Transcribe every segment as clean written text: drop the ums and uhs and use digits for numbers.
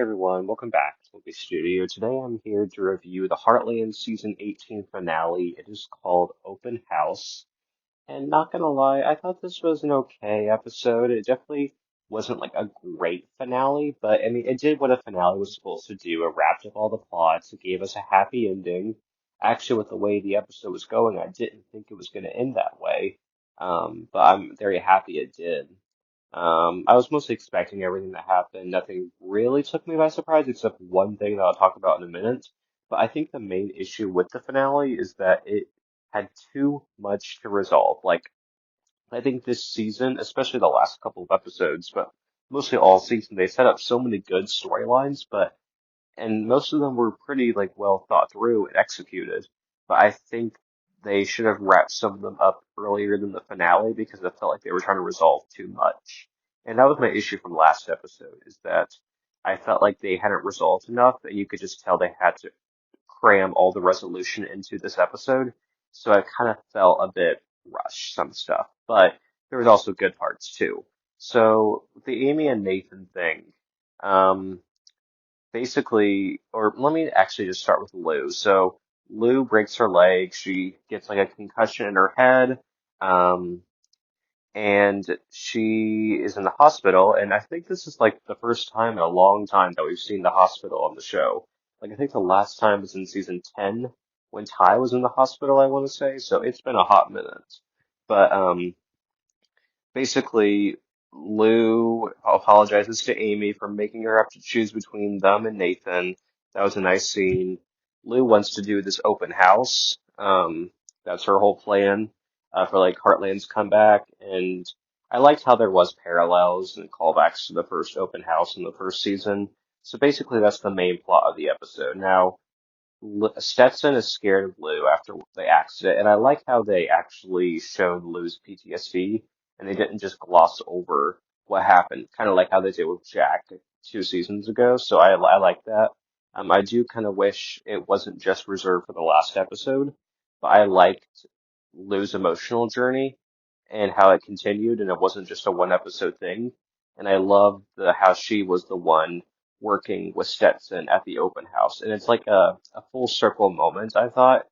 everyone, welcome back to the studio. Today I'm here to review the Heartland Season 18 finale. It is called Open House. And not gonna lie, I thought this was an okay episode. It definitely wasn't like a great finale, but I mean, it did what a finale was supposed to do. It wrapped up all the plots, it gave us a happy ending. Actually, with the way the episode was going, I didn't think it was going to end that way. But I'm very happy it did. I was mostly expecting everything to happen. Nothing really took me by surprise except one thing that I'll talk about in a minute. But I think the main issue with the finale is that it had too much to resolve. Like, I think this season, especially the last couple of episodes, but mostly all season, they set up so many good storylines, and most of them were pretty like well thought through and executed. But I think they should have wrapped some of them up earlier than the finale because I felt like they were trying to resolve too much. And that was my issue from last episode, is that I felt like they hadn't resolved enough, and you could just tell they had to cram all the resolution into this episode. So I kind of felt a bit rushed, some stuff. But there was also good parts too. So the Amy and Nathan thing. Um, Basically, or let me actually just start with Lou. So Lou breaks her leg. She gets like a concussion in her head. Um, and she is in the hospital. And I think this is like the first time in a long time that we've seen the hospital on the show. Like I think the last time was in season 10 when Ty was in the hospital, I want to say. So it's been a hot minute. But basically, Lou apologizes to Amy for making her have to choose between them and Nathan. That was a nice scene. Lou wants to do this open house. That's her whole plan for like Heartland's comeback. And I liked how there was parallels and callbacks to the first open house in the first season. So basically, that's the main plot of the episode. Now, Stetson is scared of Lou after the accident, and I like how they actually showed Lou's PTSD, and they didn't just gloss over what happened, kind of like how they did with Jack 2 seasons ago. So I like that. I do kind of wish it wasn't just reserved for the last episode, but I liked Lou's emotional journey and how it continued, and it wasn't just a one episode thing. And I loved how she was the one working with Stetson at the open house. And it's like a full circle moment, I thought.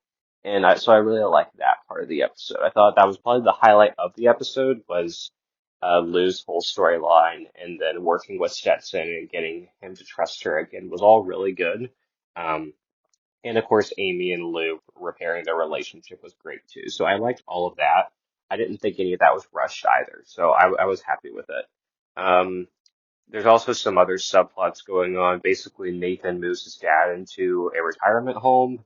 So I really liked that part of the episode. I thought that was probably the highlight of the episode was Lou's whole storyline and then working with Stetson and getting him to trust her again was all really good. Um, and of course, Amy and Lou repairing their relationship was great too. So I liked all of that. I didn't think any of that was rushed either. So I was happy with it. Um, there's also some other subplots going on. Basically, Nathan moves his dad into a retirement home.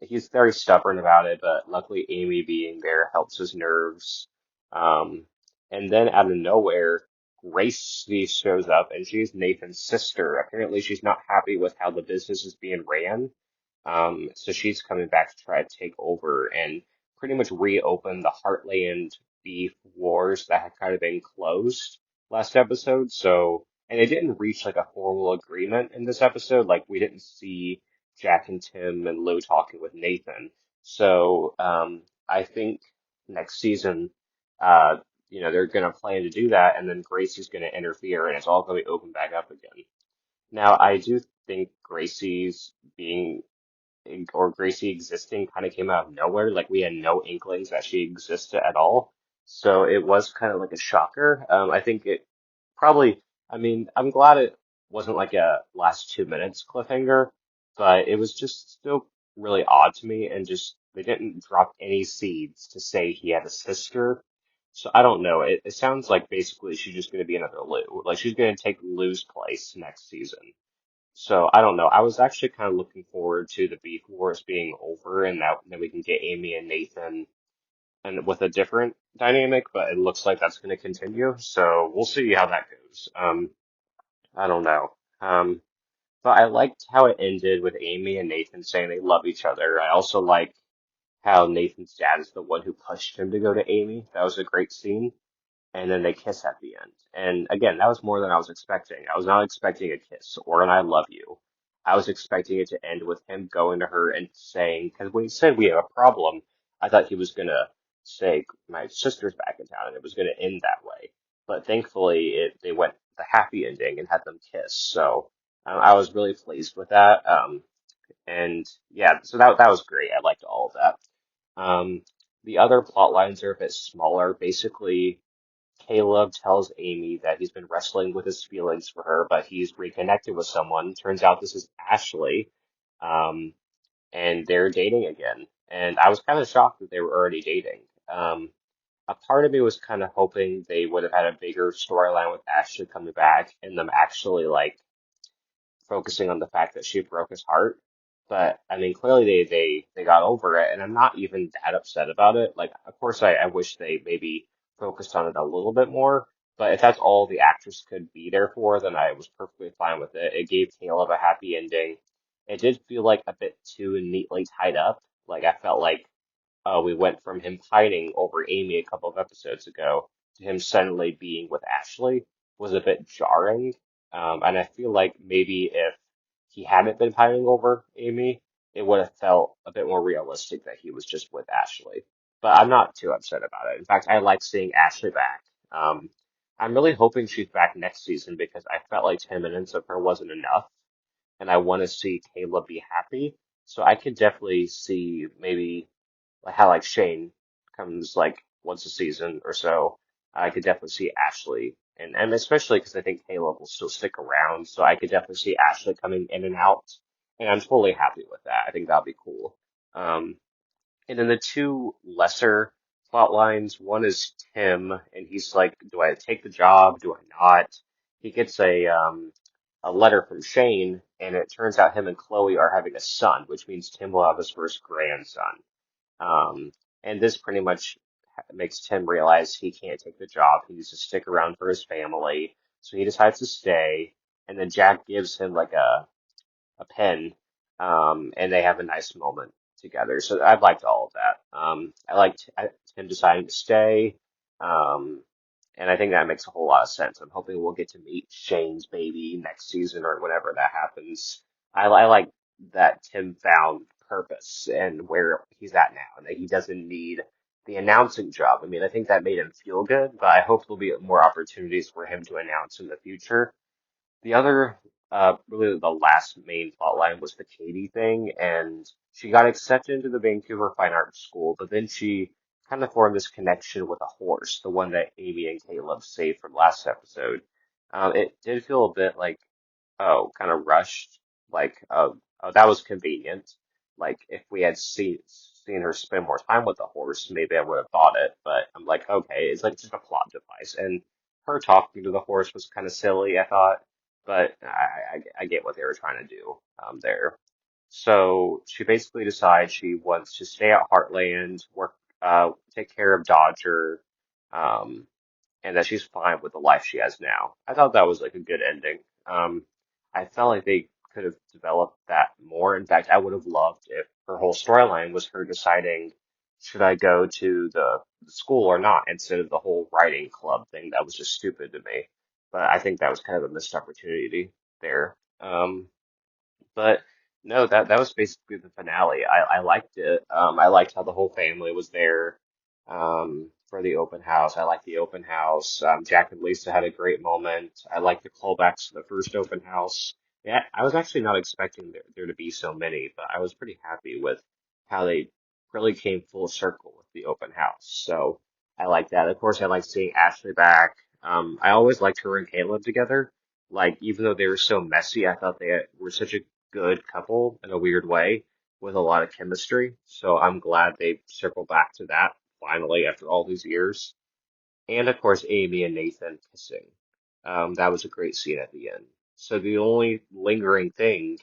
He's very stubborn about it, but luckily Amy being there helps his nerves. Um, and then out of nowhere, Gracie shows up, and she's Nathan's sister. Apparently, she's not happy with how the business is being ran. So she's coming back to try to take over and pretty much reopen the Heartland beef wars that had kind of been closed last episode. So, and they didn't reach like a formal agreement in this episode. Like we didn't see Jack and Tim and Lou talking with Nathan. So, I think next season, uh, they're going to plan to do that, and then Gracie's going to interfere, and it's all going to be opened back up again. Now, I do think Gracie's being or Gracie existing kind of came out of nowhere. Like we had no inklings that she existed at all. So it was kind of like a shocker. I think it probably, I mean, I'm glad it wasn't like a last 2 minutes cliffhanger, but it was just still really odd to me and just they didn't drop any seeds to say he had a sister. So I don't know. It sounds like basically she's just going to be another Lou. Like she's going to take Lou's place next season. So I don't know. I was actually kind of looking forward to the beef wars being over and that then we can get Amy and Nathan and with a different dynamic, but it looks like that's going to continue. So we'll see how that goes. I don't know. But I liked how it ended with Amy and Nathan saying they love each other. I also like how Nathan's dad is the one who pushed him to go to Amy. That was a great scene. And then they kiss at the end. And again, that was more than I was expecting. I was not expecting a kiss or an I love you. I was expecting it to end with him going to her and saying, because when he said we have a problem, I thought he was going to say, my sister's back in town, and it was going to end that way. But thankfully, they went the happy ending and had them kiss. So I was really pleased with that. And yeah, so that was great. I liked all of that. The other plot lines are a bit smaller. Basically, Caleb tells Amy that he's been wrestling with his feelings for her, but he's reconnected with someone. Turns out this is Ashley, um, and they're dating again. And I was kind of shocked that they were already dating. Um, a part of me was kind of hoping they would have had a bigger storyline with Ashley coming back and them actually like focusing on the fact that she broke his heart. But I mean, clearly they got over it, and I'm not even that upset about it. Like, of course, I wish they maybe focused on it a little bit more. But if that's all the actress could be there for, then I was perfectly fine with it. It gave Caleb a happy ending. It did feel like a bit too neatly tied up. Like I felt like we went from him hiding over Amy a couple of episodes ago to him suddenly being with Ashley was a bit jarring. And I feel like maybe if he hadn't been hiding over Amy, it would have felt a bit more realistic that he was just with Ashley. But I'm not too upset about it. In fact, I like seeing Ashley back. Um, I'm really hoping she's back next season because I felt like 10 minutes of her wasn't enough, and I want to see Caleb be happy. So I could definitely see maybe like how like Shane comes like once a season or so. I could definitely see Ashley, and especially because I think Caleb will still stick around, so I could definitely see Ashley coming in and out, and I'm totally happy with that. I think that'll be cool. Um, and then the two lesser plot lines, one is Tim, and he's like, do I take the job? Do I not? He gets a letter from Shane, and it turns out him and Chloe are having a son, which means Tim will have his first grandson. Um, and this pretty much makes Tim realize he can't take the job. He needs to stick around for his family. So he decides to stay. And then Jack gives him like a pen, and they have a nice moment together. So I liked all of that. I liked him deciding to stay, um, and I think that makes a whole lot of sense. I'm hoping we'll get to meet Shane's baby next season or whenever that happens. I like that Tim found purpose and where he's at now, and that he doesn't need the announcing job. I mean, I think that made him feel good, but I hope there'll be more opportunities for him to announce in the future. The other, really the last main plot line was the Katie thing, and she got accepted into the Vancouver Fine Arts School, but then she kind of formed this connection with a horse, the one that Amy and Caleb saved from last episode. It did feel a bit like, oh, kind of rushed, like, oh, that was convenient. Like, if we had seen her spend more time with the horse, maybe I would have thought it, but I'm like, okay, it's like just a plot device. And her talking to the horse was kind of silly, I thought, but I get what they were trying to do there. So she basically decides she wants to stay at Heartland, work, take care of Dodger, um, and that she's fine with the life she has now. I thought that was like a good ending. I felt like they could have developed that more. In fact, I would have loved if her whole storyline was her deciding, should I go to the school or not, instead of the whole writing club thing. That was just stupid to me. But I think that was kind of a missed opportunity there. But no, that was basically the finale. I liked it. I liked how the whole family was there for the open house. I liked the open house. Jack and Lisa had a great moment. I liked the callbacks to the first open house. Yeah, I was actually not expecting there to be so many, but I was pretty happy with how they really came full circle with the open house. So I like that. Of course, I like seeing Ashley back. I always liked her and Caleb together. Like, even though they were so messy, I thought they were such a good couple in a weird way with a lot of chemistry. So I'm glad they circled back to that finally after all these years. And of course, Amy and Nathan kissing. That was a great scene at the end. So the only lingering thing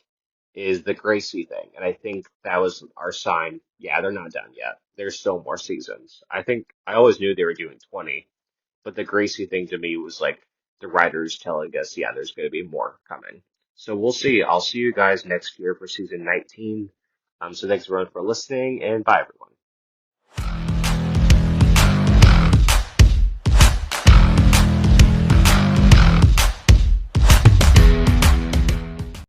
is the Gracie thing. And I think that was our sign. Yeah, they're not done yet. There's still more seasons. I think I always knew they were doing 20, but the Gracie thing to me was like the writers telling us, yeah, there's going to be more coming. So we'll see. I'll see you guys next year for season 19. So thanks everyone for listening, and bye everyone.